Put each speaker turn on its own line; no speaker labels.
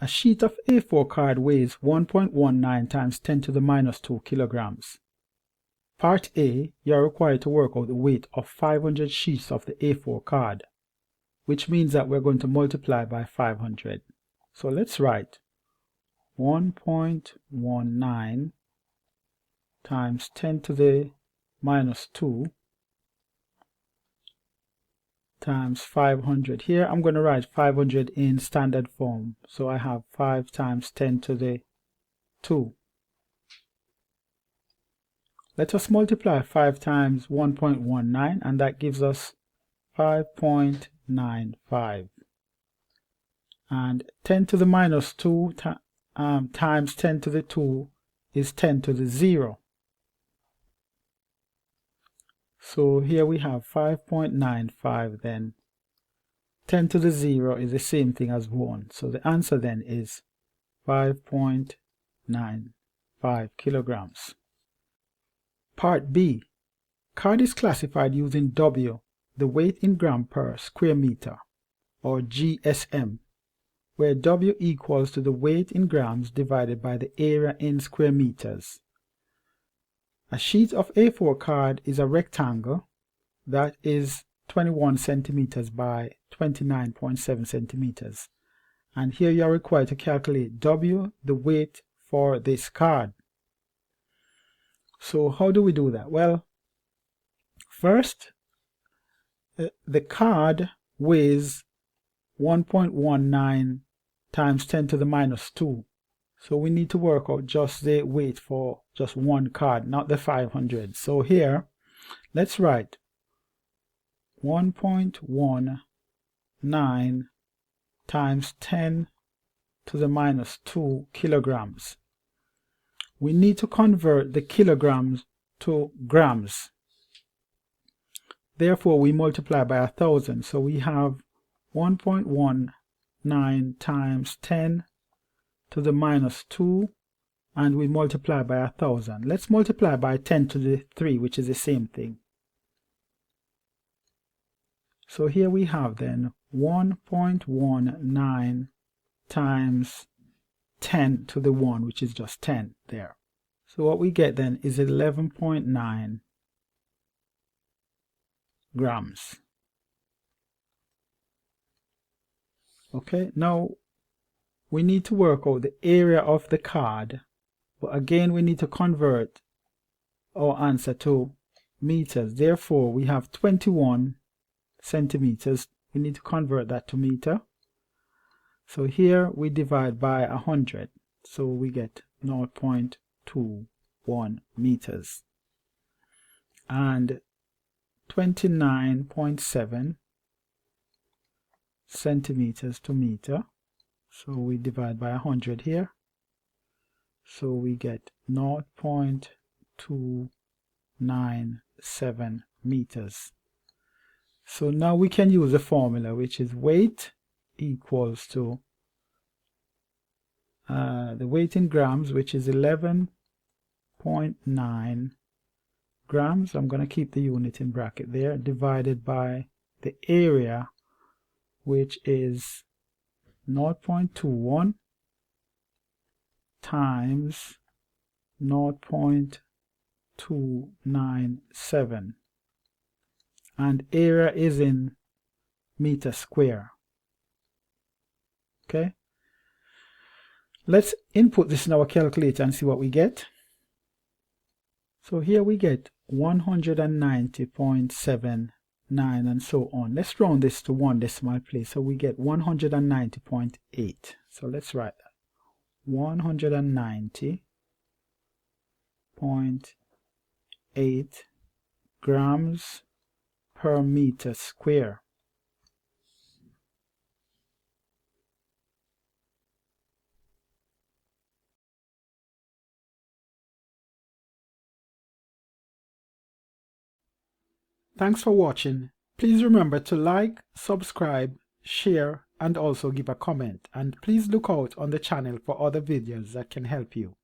A sheet of A4 card weighs 1.19 times 10 to the minus 2 kilograms. Part A, you are required to work out the weight of 500 sheets of the A4 card, which means that we're going to multiply by 500. So let's write 1.19 times 10 to the minus 2 times 500. Here I'm going to write 500 in standard form. So I have 5 times 10 to the 2. Let us multiply 5 times 1.19 and that gives us 5.95. And 10 to the minus 2 times 10 to the 2 is 10 to the 0. So here we have 5.95 then. 10 to the 0 is the same thing as 1. So the answer then is 5.95 kilograms. Part B. Card is classified using W, the weight in gram per square meter, or GSM, where W equals to the weight in grams divided by the area in square meters. A sheet of A4 card is a rectangle that is 21 centimeters by 29.7 centimeters. And here you are required to calculate W, the weight for this card. So how do we do that? Well, first, the card weighs 1.19 times 10 to the minus 2. So we need to work out just the weight for just one card, not the 500. So here, let's write 1.19 times 10 to the minus 2 kilograms. We need to convert the kilograms to grams. Therefore, we multiply by 1,000. So we have 1.19 times 10 to the minus 2, and we multiply by 1,000. Let's multiply by 10 to the 3, which is the same thing. So here we have then 1.19 times 10 to the 1, which is just 10 there. So what we get then is 11.9 grams. Okay, now we need to work out the area of the card, but again we need to convert our answer to meters. Therefore, we have 21 centimeters. We need to convert that to meter. So here we divide by 100. So we get 0.21 meters. And 29.7 centimeters to meter. So we divide by 100 here. So we get 0.297 meters. So now we can use the formula, which is weight equals to the weight in grams, which is 11.9 grams. I'm going to keep the unit in bracket there, divided by the area, which is 0.21 times 0.297, and area is in meter square. Okay, let's input this in our calculator and see what we get. So here we get 190.79 and so on. Let's round this to one decimal place. So we get 190.8. So let's write that. 190.8 grams per meter square. Thanks for watching. Please remember to like, subscribe, share, and also give a comment. And please look out on the channel for other videos that can help you.